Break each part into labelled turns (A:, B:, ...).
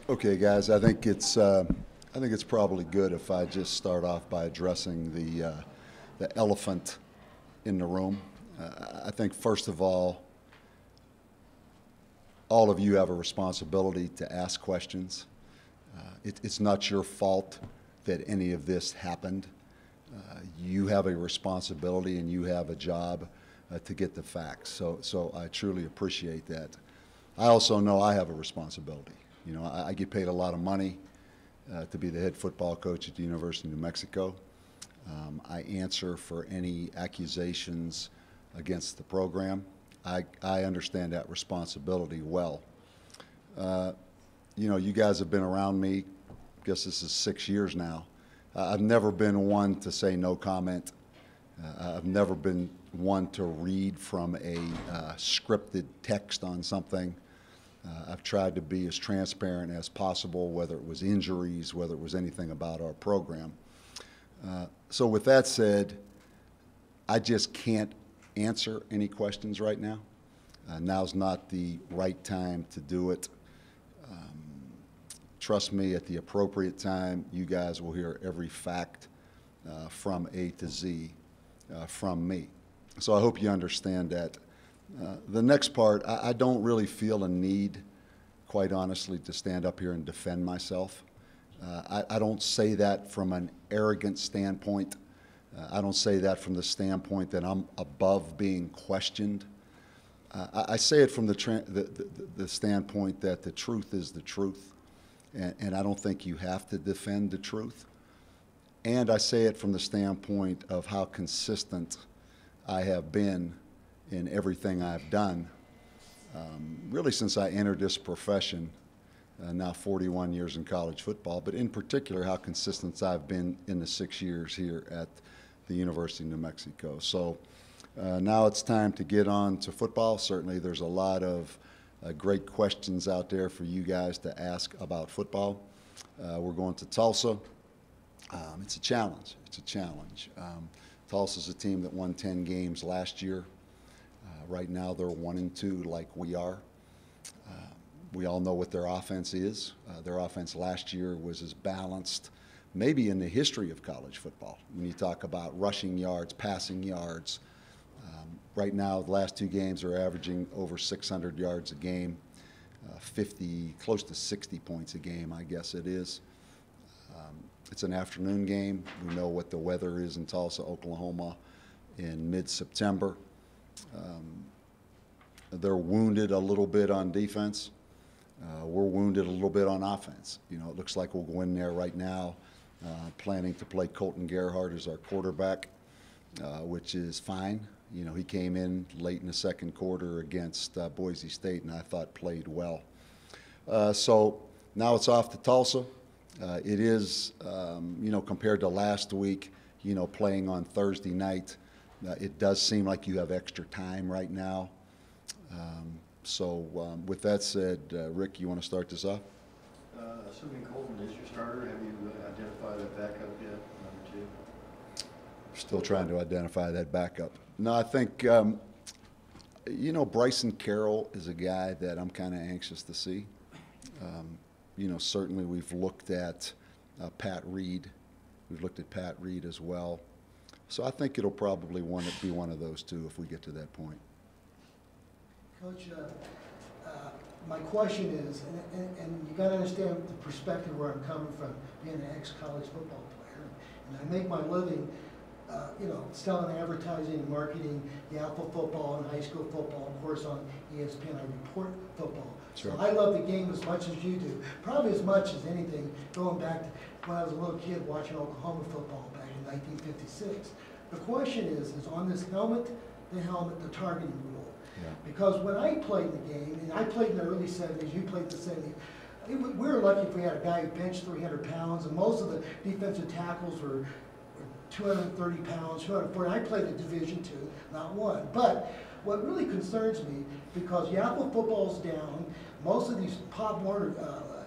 A: Okay, guys, I think it's probably good if I just start off by addressing the elephant in the room. I think first of all of you have a responsibility to ask questions. It's not your fault that any of this happened. You have a responsibility and you have a job to get the facts. So I truly appreciate that. I also know I have a responsibility. You know, I get paid a lot of money to be the head football coach at the University of New Mexico. I answer for any accusations against the program. I understand that responsibility well. You know, you guys have been around me, I guess this is 6 years now. I've never been one to say no comment. I've never been one to read from a scripted text on something. I've tried to be as transparent as possible, whether it was injuries, whether it was anything about our program. So with that said, I just can't answer any questions right now. Now's not the right time to do it. Trust me, at the appropriate time, you guys will hear every fact from A to Z from me. So I hope you understand that. The next part, I don't really feel a need, quite honestly, to stand up here and defend myself. I don't say that from an arrogant standpoint. I don't say that from the standpoint that I'm above being questioned. I say it from the standpoint that the truth is the truth, and I don't think you have to defend the truth. And I say it from the standpoint of how consistent I have been in everything I've done, really since I entered this profession, now 41 years in college football, but in particular how consistent I've been in the 6 years here at the University of New Mexico. So now it's time to get on to football. Certainly there's a lot of great questions out there for you guys to ask about football. We're going to Tulsa. It's a challenge. It's a challenge. Tulsa's a team that won 10 games last year. Right now they're 1-2 like we are. We all know what their offense is. Their offense last year was as balanced maybe in the history of college football. When you talk about rushing yards, passing yards, right now the last 2 games are averaging over 600 yards a game, 50, close to 60 points a game, I guess it is. It's an afternoon game. We know what the weather is in Tulsa, Oklahoma in mid-September. They're wounded a little bit on defense. We're wounded a little bit on offense. You know, it looks like we'll go in there right now planning to play Colton Gerhardt as our quarterback, which is fine. You know, he came in late in the second quarter against Boise State and I thought played well. So now it's off to Tulsa. It is, you know, compared to last week, you know, playing on Thursday night, it does seem like you have extra time right now. So with that said, Rick, you want to start this off?
B: Assuming Colton is your starter, have you identified a backup yet, number 2?
A: Still trying to identify that backup. No, I think, you know, Bryson Carroll is a guy that I'm kind of anxious to see. You know, certainly we've looked at Pat Reed. We've looked at Pat Reed as well. So I think it'll probably be one of those two if we get to that point.
C: Coach, my question is, and you got to understand the perspective where I'm coming from, being an ex-college football player, and I make my living, you know, selling advertising and marketing, the Apple football and high school football, of course on ESPN I report football.
A: Sure.
C: So I love the game as much as you do, probably as much as anything, going back to when I was a little kid watching Oklahoma football back in 1956. The question is on this helmet, the targeting rule.
A: Yeah.
C: Because when I played the game, and I played in the early 70s, you played in the 70s, we were lucky if we had a guy who benched 300 pounds, and most of the defensive tackles were 230 pounds, 240. I played at Division II, not one. But what really concerns me, because Yapple football's down, most of these Pop Warner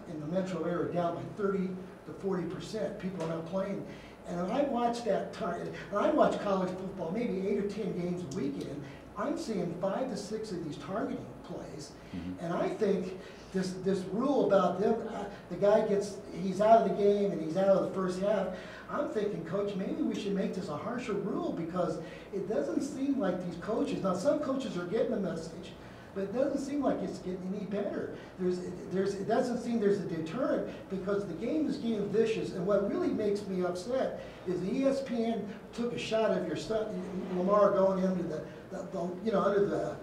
C: in the metro area are down by 30 to 40%. People are not playing. And when I watch when I watch college football, maybe 8 or 10 games a weekend, I'm seeing 5 to 6 of these targeting plays.
A: Mm-hmm.
C: And I think this rule about them, the guy he's out of the game and he's out of the first half. I'm thinking, Coach, maybe we should make this a harsher rule, because it doesn't seem like these coaches, now some coaches are getting the message, but it doesn't seem like it's getting any better. It doesn't seem there's a deterrent, because the game is getting vicious. And what really makes me upset is the ESPN took a shot of your son, Lamar, going into under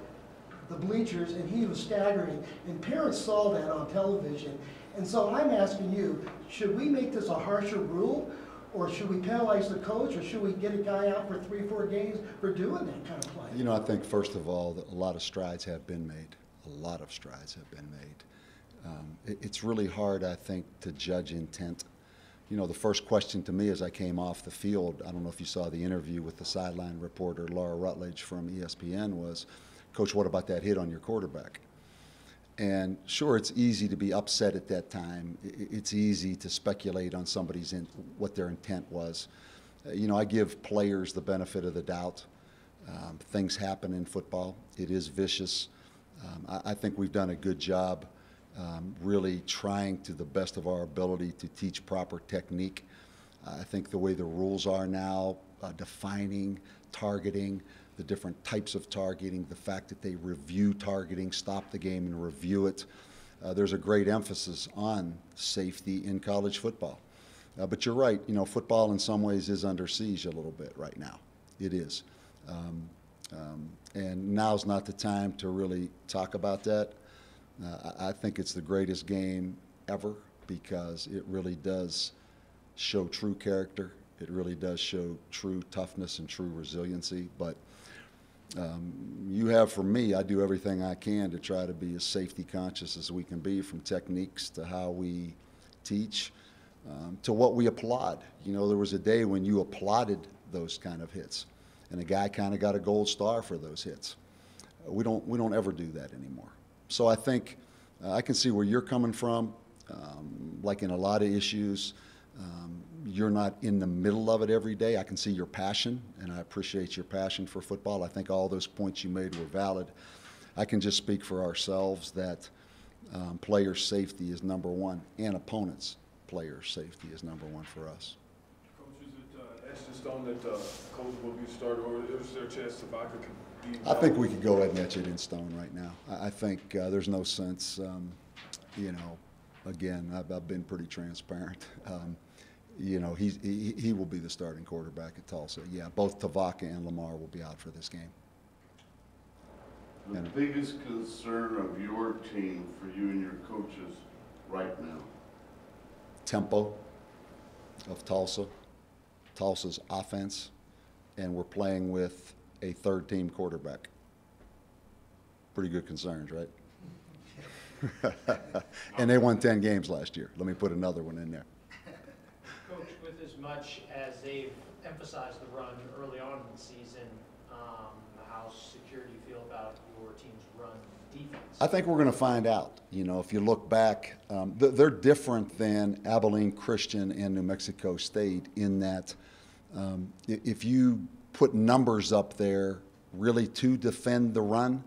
C: the bleachers, and he was staggering, and parents saw that on television. And so I'm asking you, should we make this a harsher rule, or should we penalize the coach, or should we get a guy out for 3-4 games for doing that kind of play?
A: You know, I think first of all that a lot of strides have been made. A lot of strides have been made. It's really hard, I think, to judge intent. You know, the first question to me as I came off the field, I don't know if you saw the interview with the sideline reporter, Laura Rutledge from ESPN, was, Coach, what about that hit on your quarterback? And sure, it's easy to be upset at that time. It's easy to speculate on what their intent was. You know, I give players the benefit of the doubt. Things happen in football. It is vicious. I think we've done a good job really trying to the best of our ability to teach proper technique. I think the way the rules are now, defining, targeting, the different types of targeting, the fact that they review targeting, stop the game and review it. There's a great emphasis on safety in college football. But you're right, you know, football in some ways is under siege a little bit right now. It is. And now's not the time to really talk about that. I think it's the greatest game ever, because it really does show true character. It really does show true toughness and true resiliency. But you have, for me, I do everything I can to try to be as safety conscious as we can be, from techniques to how we teach to what we applaud. You know, there was a day when you applauded those kind of hits, and a guy kind of got a gold star for those hits. We don't ever do that anymore. So I think I can see where you're coming from. Like in a lot of issues, you're not in the middle of it every day. I can see your passion, and I appreciate your passion for football. I think all those points you made were valid. I can just speak for ourselves that player safety is number one, and opponents' player safety is number one for us.
D: Coach, is it etched in stone that Coach will be started, or is there a chance Tabaka could be?
A: I think we could go ahead and etch it in stone right now. I think there's no sense, you know, again, I've been pretty transparent. You know, he will be the starting quarterback at Tulsa. Yeah, both Tavaka and Lamar will be out for this game.
E: The biggest concern of your team for you and your coaches right now?
A: Tempo of Tulsa, Tulsa's offense, and we're playing with a third-team quarterback. Pretty good concerns, right? And they won 10 games last year. Let me put another one in there.
F: Coach, with as much as they've emphasized the run early on in the season, how secure do you feel about your team's run defense?
A: I think we're going to find out. You know, if you look back, they're different than Abilene Christian and New Mexico State in that if you put numbers up there really to defend the run,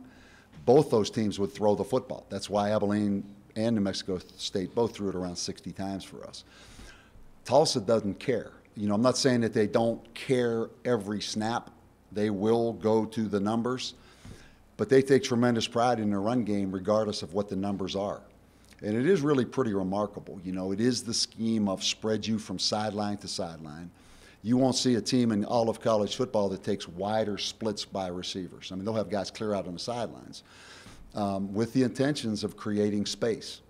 A: both those teams would throw the football. That's why Abilene and New Mexico State both threw it around 60 times for us. Tulsa doesn't care. You know, I'm not saying that they don't care every snap. They will go to the numbers, but they take tremendous pride in their run game regardless of what the numbers are. And it is really pretty remarkable. You know, it is the scheme of spread you from sideline to sideline. You won't see a team in all of college football that takes wider splits by receivers. I mean, they'll have guys clear out on the sidelines with the intentions of creating space.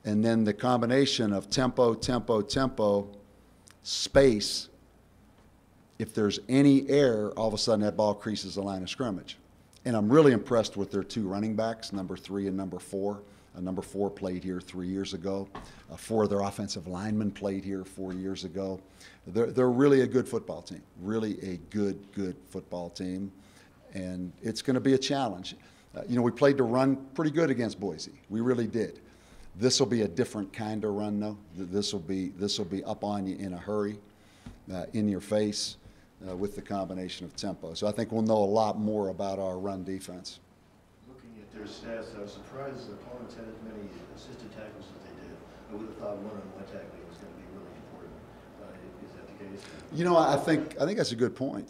A: And then the combination of tempo, tempo, tempo, space, if there's any error, all of a sudden that ball creases the line of scrimmage. And I'm really impressed with their two running backs, number 3 and number 4. Number 4 played here 3 years ago. 4 of their offensive linemen played here 4 years ago. They're really a good football team, really a good football team. And it's going to be a challenge. You know, we played to run pretty good against Boise. We really did. This will be a different kind of run, though. This will be up on you in a hurry, in your face, with the combination of tempo. So I think we'll know a lot more about our run defense.
E: Looking at their
B: their stats. I was surprised the opponents had as many assisted tackles as they did. I would have thought one-on-one tackling was going to be really important. Is that the case?
A: You know, I think that's a good point.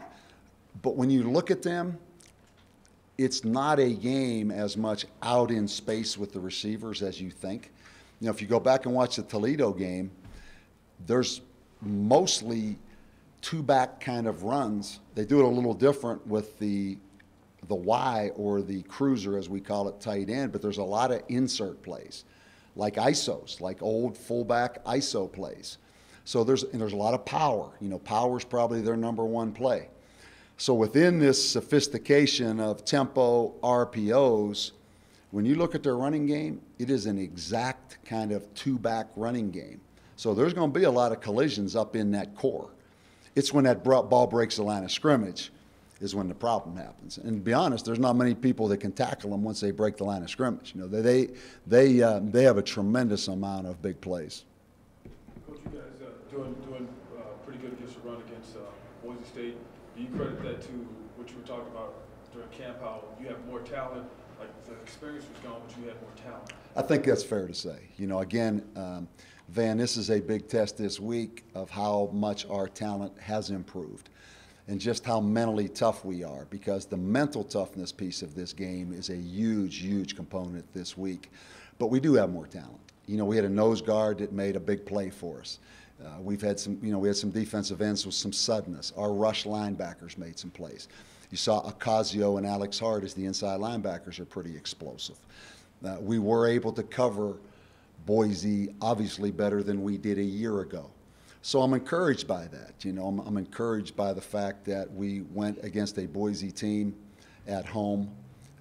A: But when you look at them, it's not a game as much out in space with the receivers as you think. You know, if you go back and watch the Toledo game, there's mostly two-back kind of runs. They do it a little different with the Y, or the cruiser as we call it, tight end, but there's a lot of insert plays, like ISOs, like old fullback ISO plays. So there's a lot of power. You know, power's probably their number one play. So within this sophistication of tempo, RPOs, when you look at their running game, it is an exact kind of two-back running game. So there's going to be a lot of collisions up in that core. It's when that ball breaks the line of scrimmage is when the problem happens. And to be honest, there's not many people that can tackle them once they break the line of scrimmage. You know, they have a tremendous amount of big plays.
D: Coach, you guys doing pretty good against the run against Boise State. Do you credit that to what you were talking about during camp, how you have more talent, like the experience was gone, but you had more talent?
A: I think that's fair to say. You know, again, Van, this is a big test this week of how much our talent has improved and just how mentally tough we are, because the mental toughness piece of this game is a huge, huge component this week. But we do have more talent. You know, we had a nose guard that made a big play for us. We had some defensive ends with some suddenness. Our rush linebackers made some plays. You saw Ocasio and Alex Hart as the inside linebackers are pretty explosive. We were able to cover Boise obviously better than we did a year ago. So I'm encouraged by that. You know, I'm encouraged by the fact that we went against a Boise team at home.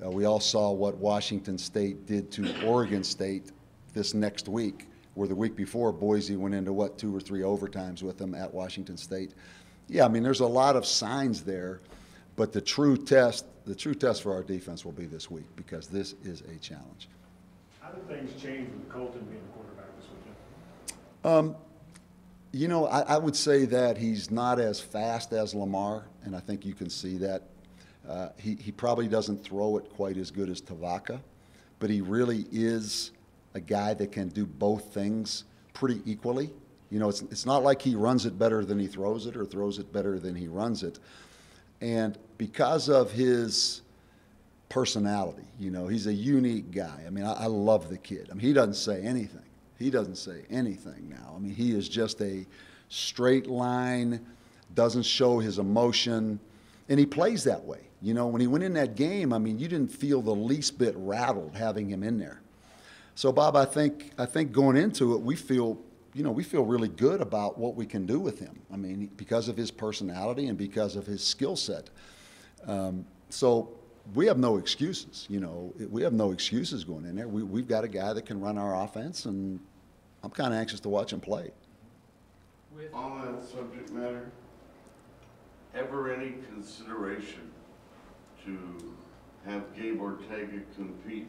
A: We all saw what Washington State did to Oregon State this next week, where the week before Boise went into, 2 or 3 overtimes with them at Washington State. Yeah, I mean, there's a lot of signs there, but the true test for our defense will be this week, because this is a challenge.
G: How did things change with Colton being the quarterback this weekend?
A: You know, I would say that he's not as fast as Lamar, and I think you can see that. He probably doesn't throw it quite as good as Tavaka, but he really is a guy that can do both things pretty equally. You know, it's not like he runs it better than he throws it, or throws it better than he runs it. And because of his personality, you know, he's a unique guy. I mean, I love the kid. I mean, he doesn't say anything. He doesn't say anything now. I mean, he is just a straight line, doesn't show his emotion, and he plays that way. You know, when he went in that game, I mean, you didn't feel the least bit rattled having him in there. So, Bob, I think going into it, we feel really good about what we can do with him. I mean, because of his personality and because of his skill set. So we have no excuses. You know, we have no excuses going in there. We've got a guy that can run our offense, and I'm kind of anxious to watch him play.
E: On that subject matter, ever any consideration to have Gabe Ortega compete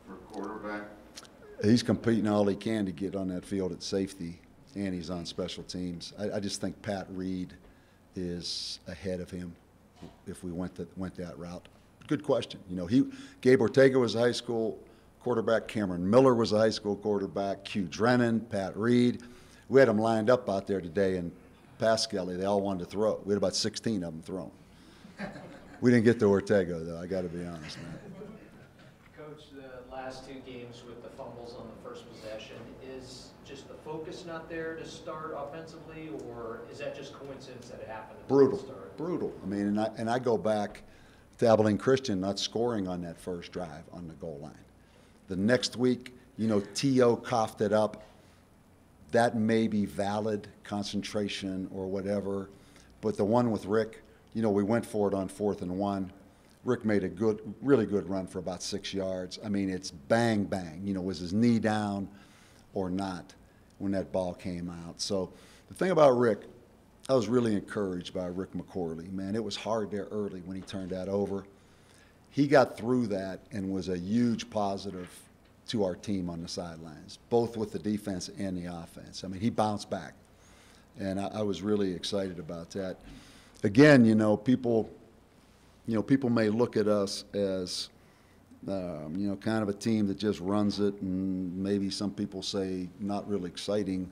E: for quarterback?
A: He's competing all he can to get on that field at safety, and he's on special teams. I just think Pat Reed is ahead of him if we went that route. Good question. You know, Gabe Ortega was a high school quarterback. Cameron Miller was a high school quarterback. Q Drennan, Pat Reed. We had them lined up out there today in Paskelly. They all wanted to throw. We had about 16 of them thrown. We didn't get to Ortega, though. I got to be honest, man.
F: Coach, the last 2 games with the fumbles on the first possession, is just the focus not there to start offensively, or is that just coincidence that it happened at the start?
A: Brutal. I mean, and I go back to Abilene Christian not scoring on that first drive on the goal line. The next week, you know, T.O. coughed it up. That may be valid, concentration or whatever, but the one with Rick, you know, we went for it on 4th and 1. Rick made a really good run for about 6 yards. I mean, it's bang, bang. You know, was his knee down or not when that ball came out? So the thing about Rick, I was really encouraged by Rick McCorley. Man, it was hard there early when he turned that over. He got through that and was a huge positive to our team on the sidelines, both with the defense and the offense. I mean, he bounced back, and I was really excited about that. Again, people may look at us as, You know, kind of a team that just runs it, and maybe some people say not really exciting.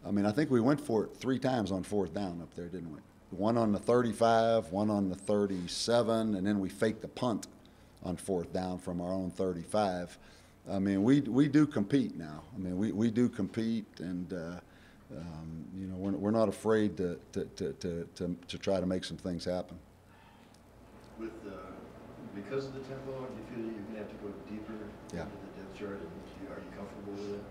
A: I mean, I think we went for it 3 times on 4th down up there, didn't we? One on the 35, one on the 37, and then we faked the punt on 4th down from our own 35. I mean, we do compete now. I mean, we do compete, and you know, we're not afraid to try to make some things happen.
B: With, because of the tempo, do you feel you're gonna have to go deeper
A: Yeah.
B: into the depth chart, and are you comfortable with it?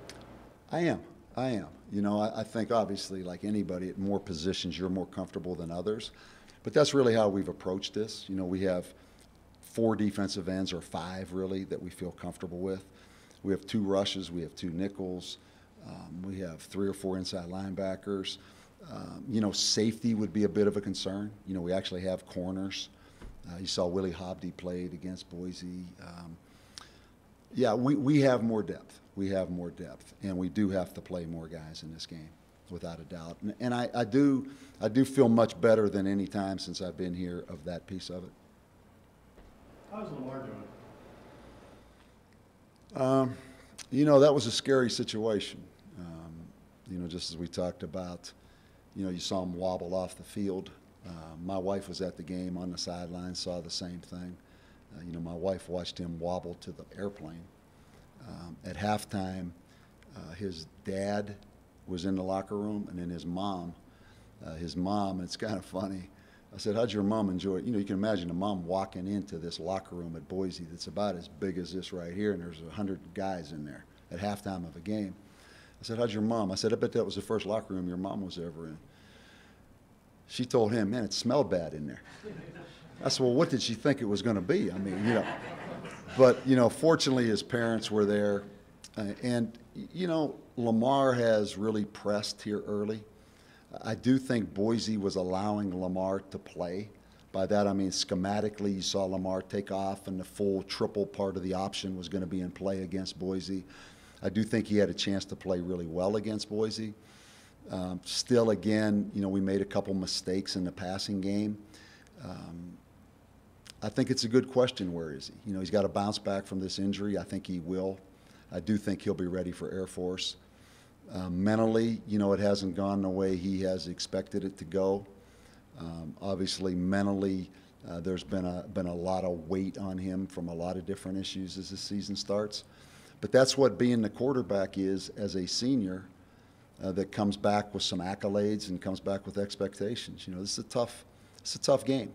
A: I am. You know, I think obviously, like anybody, at more positions, you're more comfortable than others. But that's really how we've approached this. You know, we have 4 defensive ends, or 5 really, that we feel comfortable with. We have 2 rushes, we have 2 nickels, we have 3 or 4 inside linebackers. You know, safety would be a bit of a concern. You know, we actually have corners. You saw Willie Hobdy played against Boise. Yeah, we have more depth. We have more depth, and we do have to play more guys in this game, without a doubt. And I do feel much better than any time since I've been here of that piece of it.
G: How's Lamar doing?
A: You know, that was a scary situation. You know, just as we talked about, you know, you saw him wobble off the field. My wife was at the game on the sideline, saw the same thing. You know, my wife watched him wobble to the airplane. At halftime, his dad was in the locker room, and then his mom, and it's kind of funny. I said, how'd your mom enjoy it? You know, you can imagine a mom walking into this locker room at Boise that's about as big as this right here, and there's 100 guys in there at halftime of a game. I said, how'd your mom? I said, I bet that was the first locker room your mom was ever in. She told him, man, it smelled bad in there. I said, well, what did she think it was going to be? I mean, you know. But, you know, fortunately his parents were there. And, you know, Lamar has really pressed here early. I do think Boise was allowing Lamar to play. By that I mean schematically you saw Lamar take off, and the full triple part of the option was going to be in play against Boise. I do think he had a chance to play really well against Boise. Still, again, you know, we made a couple mistakes in the passing game. I think it's a good question, where is he? You know, he's got to bounce back from this injury. I think he will. I do think he'll be ready for Air Force. Mentally, you know, it hasn't gone the way he has expected it to go. Obviously, mentally, there's been a lot of weight on him from a lot of different issues as the season starts. But that's what being the quarterback is as a senior, that comes back with some accolades and comes back with expectations. You know, it's a tough game.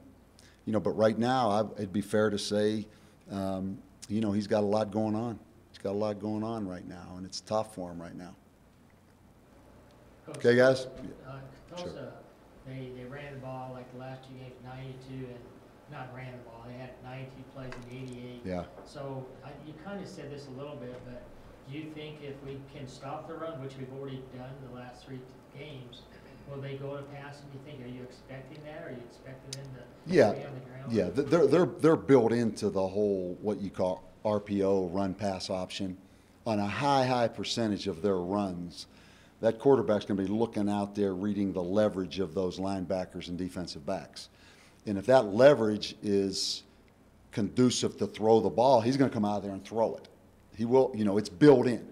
A: You know, but right now, it'd be fair to say, you know, he's got a lot going on. He's got a lot going on right now, and it's tough for him right now.
H: Coach,
A: Okay, guys?
H: Tulsa,
A: Sure.
H: they ran the ball like the last 2 games, 92, and not ran the ball. They had 92 plays in 88.
A: Yeah.
H: So you kind of said this a little bit, but do you think if we can stop the run, which we've already done the last 3 games, will they go to pass? Do you think? Are you expecting that? Are you expecting them to
A: Yeah.
H: stay on the ground?
A: Yeah, they're built into the whole what you call RPO, run pass option. On a high percentage of their runs, that quarterback's going to be looking out there, reading the leverage of those linebackers and defensive backs. And if that leverage is conducive to throw the ball, he's going to come out there and throw it. He will, you know, it's built in.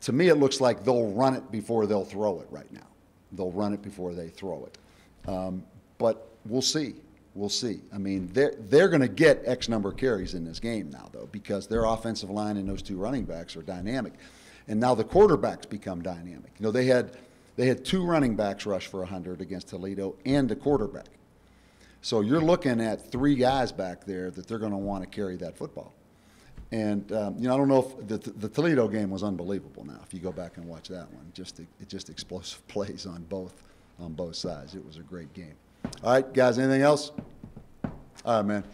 A: To me, it looks like they'll run it before they'll throw it right now. They'll run it before they throw it. But we'll see. We'll see. I mean, they're going to get X number of carries in this game now, though, because their offensive line and those 2 running backs are dynamic. And now the quarterbacks become dynamic. You know, they had 2 running backs rush for 100 against Toledo and the quarterback. So you're looking at 3 guys back there that they're going to want to carry that football. And, you know, I don't know if the Toledo game was unbelievable now, if you go back and watch that one. Just explosive plays on both sides. It was a great game. All right, guys, anything else? All right, man.